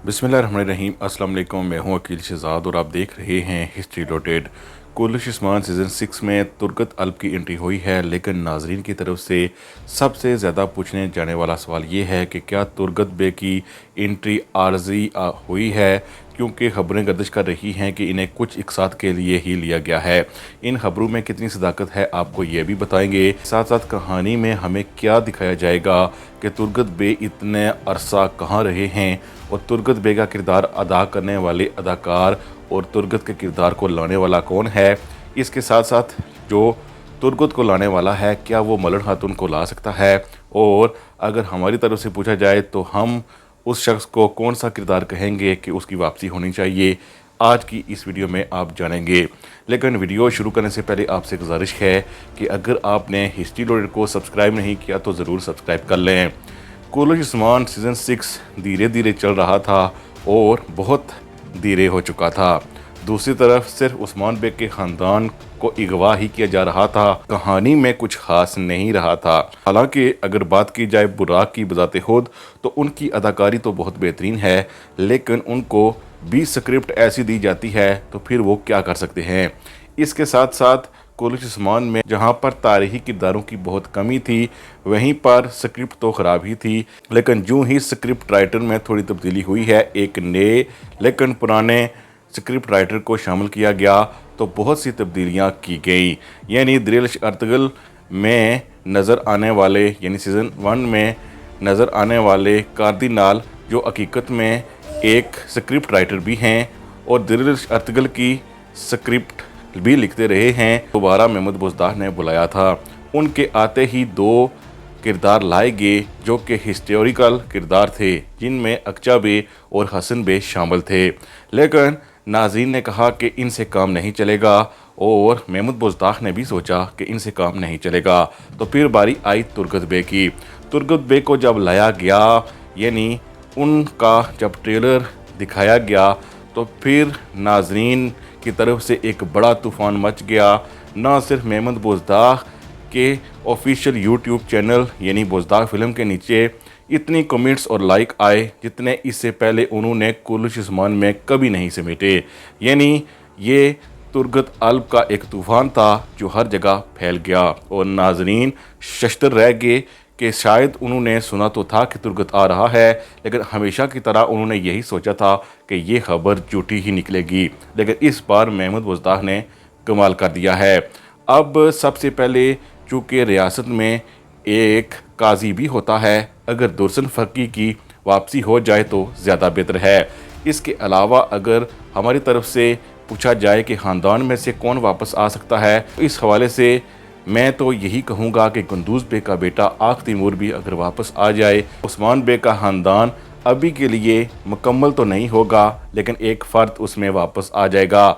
बिस्मिल्लाहिर्रहमानिर्रहीम। अस्सलाम वालेकुम। मैं हूं अकील शहजाद और आप देख रहे हैं हिस्ट्री डॉटेड। कुर्लिश उस्मान सीज़न 6 में तुर्गत अल्ब की एंट्री हुई है, लेकिन नाजरीन की तरफ से सबसे ज़्यादा पूछने जाने वाला सवाल ये है कि क्या तुर्गत बे की एंट्री आर्जी हुई है, क्योंकि खबरें गर्दिश कर रही हैं कि इन्हें कुछ इकसात के लिए ही लिया गया है। इन खबरों में कितनी सदाकत है आपको ये भी बताएंगे। साथ साथ कहानी में हमें क्या दिखाया जाएगा कि तुर्गत बे इतने अरसा कहाँ रहे हैं और तुर्गत बे का किरदार अदा करने वाले अदाकार और तुर्गत के किरदार को लाने वाला कौन है। इसके साथ साथ जो तुर्गत को लाने वाला है क्या वो मलड़ खातून को ला सकता है, और अगर हमारी तरफ से पूछा जाए तो हम उस शख्स को कौन सा किरदार कहेंगे कि उसकी वापसी होनी चाहिए। आज की इस वीडियो में आप जानेंगे। लेकिन वीडियो शुरू करने से पहले आपसे गुजारिश है कि अगर आपने हिस्ट्री डॉटेड को सब्सक्राइब नहीं किया तो ज़रूर सब्सक्राइब कर लें। कुर्लिश उस्मान सीज़न 6 धीरे धीरे चल रहा था और बहुत धीरे हो चुका था। दूसरी तरफ सिर्फ उस्मान बेग के ख़ानदान को अगवा ही किया जा रहा था, कहानी में कुछ खास नहीं रहा था। हालांकि अगर बात की जाए बुराक की बजाते खुद तो उनकी अदाकारी तो बहुत बेहतरीन है, लेकिन उनको भी स्क्रिप्ट ऐसी दी जाती है तो फिर वो क्या कर सकते हैं। इसके साथ साथ कुर्लिश उस्मान में जहां पर तारीखी किरदारों की बहुत कमी थी, वहीं पर स्क्रिप्ट तो ख़राब ही थी। लेकिन जो ही स्क्रिप्ट राइटर में थोड़ी तब्दीली हुई है, एक नए लेकिन पुराने स्क्रिप्ट राइटर को शामिल किया गया तो बहुत सी तब्दीलियां की गई। यानी दिल अर्तगल में नज़र आने वाले यानी सीज़न 1 में नज़र आने वाले कार्दिनाल जो हकीकत में एक स्क्रिप्ट राइटर भी हैं और दिल अर्तगल की स्क्रिप्ट भी लिखते रहे हैं, दोबारा महमूद बुज़दाह ने बुलाया था। उनके आते ही 2 किरदार लाए गए जो कि हिस्टोरिकल किरदार थे, जिनमें अक्चा बे और हसन बे शामिल थे। लेकिन नाज़रीन ने कहा कि इनसे काम नहीं चलेगा और महमूद बुज़दाह ने भी सोचा कि इनसे काम नहीं चलेगा, तो फिर बारी आई तुर्गत बे की। तुर्गत बे को जब लाया गया यानी उनका जब ट्रेलर दिखाया गया तो फिर नाज़रीन की तरफ से एक बड़ा तूफ़ान मच गया। ना सिर्फ महमूद बुज़दाह के ऑफिशियल यूट्यूब चैनल यानी बुज़दाह फिल्म के नीचे इतनी कमेंट्स और लाइक आए जितने इससे पहले उन्होंने कुर्लिश उस्मान में कभी नहीं समेटे। यानी ये तुर्गत अल्ब का एक तूफ़ान था जो हर जगह फैल गया और नाजरीन शश्तर रह गए कि शायद उन्होंने सुना तो था कि तुर्गत आ रहा है, लेकिन हमेशा की तरह उन्होंने यही सोचा था कि ये खबर झूठी ही निकलेगी। लेकिन इस बार महमूद बुज़दाह ने कमाल कर दिया है। अब सबसे पहले चूँकि रियासत में एक काजी भी होता है, अगर दुर्सन फ़की की वापसी हो जाए तो ज़्यादा बेहतर है। इसके अलावा अगर हमारी तरफ से पूछा जाए कि ख़ानदान में से कौन वापस आ सकता है, तो इस हवाले से मैं तो यही कहूँगा कि कुंदूज़ बे का बेटा आख तैमूर भी अगर वापस आ जाए, उस्मान बे का ख़ानदान अभी के लिए मुकम्मल तो नहीं होगा, लेकिन एक फ़र्द उसमें वापस आ जाएगा।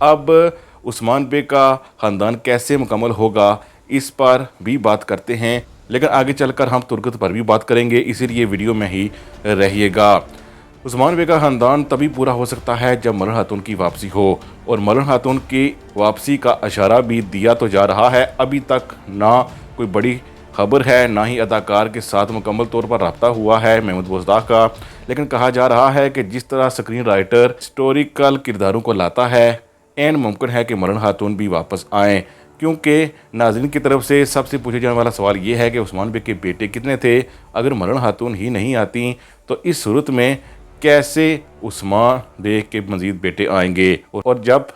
अब उस्मान बे का ख़ानदान कैसे मुकम्मल होगा इस पर भी बात करते हैं, लेकिन आगे चलकर हम तुर्गत पर भी बात करेंगे, इसीलिए वीडियो में ही रहिएगा। उस्मान बे का ख़ानदान तभी पूरा हो सकता है जब मलड़ खातून की वापसी हो, और मलड़ खातून की वापसी का इशारा भी दिया तो जा रहा है। अभी तक ना कोई बड़ी खबर है, ना ही अदाकार के साथ मुकम्मल तौर पर रब्ता हुआ है महमूद बुज़दाह का, लेकिन कहा जा रहा है कि जिस तरह स्क्रीन राइटर हिस्टोरिकल किरदारों को लाता है, ऐन मुमकिन है कि मलड़ खातून भी वापस आएँ। क्योंकि नाज़रीन की तरफ से सबसे पूछे जाने वाला सवाल ये है कि उस्मान बे के बेटे कितने थे। अगर मलड़ खातून ही नहीं आती तो इस सूरत में कैसे उस्मान बे के मज़ीद बेटे आएंगे। और जब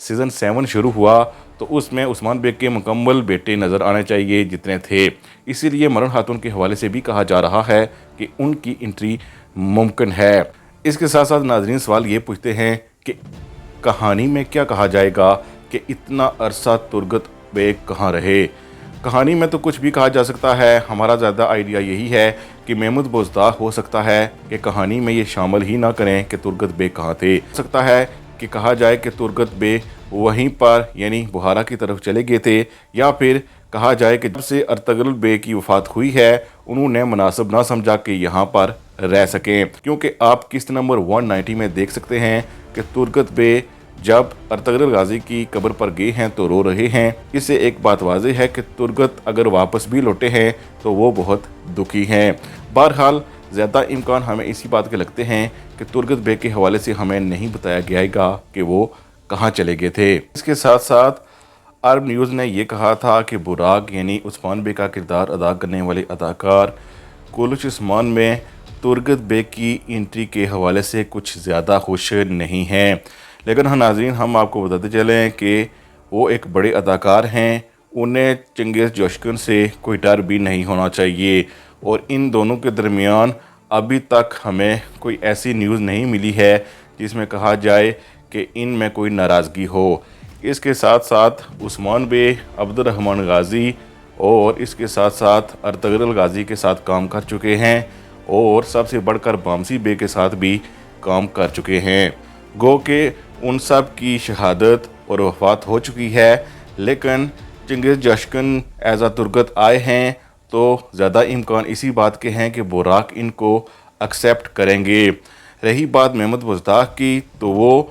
सीज़न 7 शुरू हुआ तो उसमें उस्मान बे के मुकम्मल बेटे नज़र आने चाहिए जितने थे। इसीलिए मलड़ खातून के हवाले से भी कहा जा रहा है कि उनकी एंट्री मुमकिन है। इसके साथ साथ नाज़रीन सवाल ये पूछते हैं कि कहानी में क्या कहा जाएगा कि इतना अरसा तुर्गत बे कहाँ रहे। कहानी में तो कुछ भी कहा जा सकता है, हमारा ज़्यादा आइडिया यही है कि महमूद बुज़दाह हो सकता है कि कहानी में ये शामिल ही ना करें कि तुर्गत बे कहाँ थे। हो सकता है कि कहा जाए कि तुर्गत बे वहीं पर यानी बुहारा की तरफ चले गए थे, या फिर कहा जाए कि जब से अर्तगरुल बे की वफ़ात हुई है उन्होंने मुनासिब ना समझा कि यहाँ पर रह सकें। क्योंकि आप किस्त नंबर 190 में देख सकते हैं कि तुर्गत बे जब अर्तगरुल गाजी की कब्र पर गए हैं तो रो रहे हैं। इससे एक बात वाज़ेह है कि तुर्गत अगर वापस भी लौटे हैं तो वो बहुत दुखी हैं। बहरहाल زیادہ امکان ہمیں اسی بات کے لگتے ہیں کہ ترگت بیگ کے حوالے سے ہمیں نہیں بتایا گیا گا کہ وہ کہاں چلے گئے تھے۔ اس کے ساتھ ساتھ عرب نیوز نے یہ کہا تھا کہ براق یعنی عثمان بیگ کا کردار ادا کرنے والے اداکار کلش عثمان میں ترگت بیگ کی انٹری کے حوالے سے کچھ زیادہ خوش نہیں ہیں، لیکن ناظرین ہم آپ کو بتاتے چلیں کہ وہ ایک بڑے اداکار ہیں، انہیں چنگیز جوشکن سے کوئی ڈر بھی نہیں ہونا چاہیے، اور ان دونوں کے درمیان ابھی تک ہمیں کوئی ایسی نیوز نہیں ملی ہے جس میں کہا جائے کہ ان میں کوئی ناراضگی ہو۔ اس کے ساتھ ساتھ عثمان بے عبد الرحمن غازی اور اس کے ساتھ ساتھ ارطغرل غازی کے ساتھ کام کر چکے ہیں، اور سب سے بڑھ کر بامسی بے کے ساتھ بھی کام کر چکے ہیں، گو کہ ان سب کی شہادت اور وفات ہو چکی ہے، لیکن چنگیز جوشکن ایز اے ترگت آئے ہیں تو زیادہ امکان اسی بات کے ہیں کہ براق ان کو ایکسیپٹ کریں گے۔ رہی بات محمد بزداق کی، تو وہ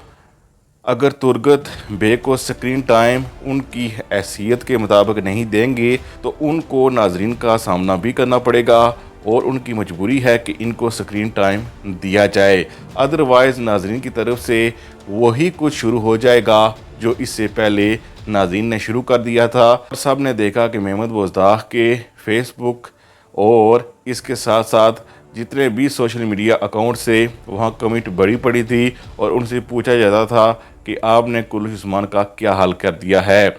اگر ترگت بیگ کو سکرین ٹائم ان کی حیثیت کے مطابق نہیں دیں گے تو ان کو ناظرین کا سامنا بھی کرنا پڑے گا، اور ان کی مجبوری ہے کہ ان کو سکرین ٹائم دیا جائے، ادروائز ناظرین کی طرف سے وہی کچھ شروع ہو جائے گا جو اس سے پہلے ناظرین نے شروع کر دیا تھا۔ سب نے دیکھا کہ محمد بزداق کے فیس بک اور اس کے ساتھ ساتھ جتنے بھی سوشل میڈیا اکاؤنٹ سے وہاں کمنٹ بڑی پڑی تھی، اور ان سے پوچھا جاتا تھا کہ آپ نے کلش عثمان کا کیا حال کر دیا ہے۔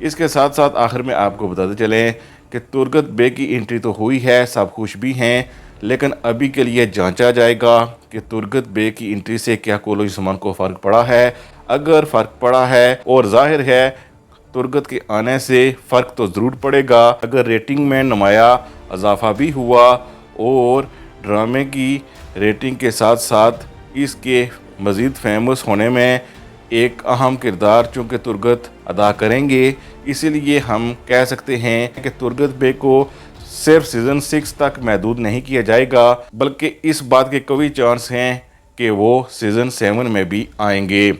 اس کے ساتھ ساتھ آخر میں آپ کو بتاتے چلیں کہ ترگت بیگ کی انٹری تو ہوئی ہے، سب خوش بھی ہیں، لیکن ابھی کے لیے جانچا جائے گا کہ ترگت بیگ کی انٹری سے کیا کلش عثمان کو فرق پڑا ہے۔ اگر فرق پڑا ہے، اور ظاہر ہے ترگت کے آنے سے فرق تو ضرور پڑے گا، اگر ریٹنگ میں نمایاں اضافہ بھی ہوا اور ڈرامے کی ریٹنگ کے ساتھ ساتھ اس کے مزید فیمس ہونے میں ایک اہم کردار چونکہ ترگت ادا کریں گے، اسی لیے ہم کہہ سکتے ہیں کہ ترگت بیگ کو صرف سیزن 6 تک محدود نہیں کیا جائے گا، بلکہ اس بات کے قوی چانس ہیں کہ وہ سیزن 7 میں بھی آئیں گے۔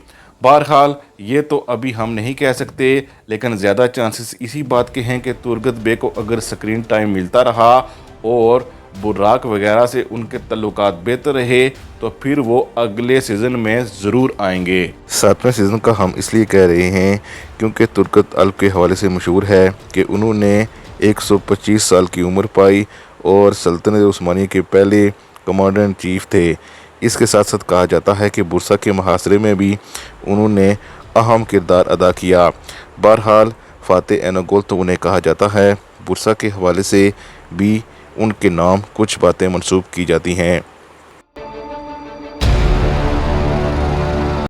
بہرحال یہ تو ابھی ہم نہیں کہہ سکتے، لیکن زیادہ چانسز اسی بات کے ہیں کہ ترگت بیگ کو اگر سکرین ٹائم ملتا رہا اور براق وغیرہ سے ان کے تعلقات بہتر رہے تو پھر وہ اگلے سیزن میں ضرور آئیں گے۔ 7ویں سیزن کا ہم اس لیے کہہ رہے ہیں کیونکہ ترگت الب کے حوالے سے مشہور ہے کہ انہوں نے 125 سال کی عمر پائی اور سلطنت عثمانیہ کے پہلے کمانڈر ان چیف تھے۔ اس کے ساتھ ساتھ کہا جاتا ہے کہ بورسا کے محاصرے میں بھی انہوں نے اہم کردار ادا کیا۔ بہرحال فاتح اینوگول تو انہیں کہا جاتا ہے، بورسا کے حوالے سے بھی ان کے نام کچھ باتیں منسوب کی جاتی ہیں۔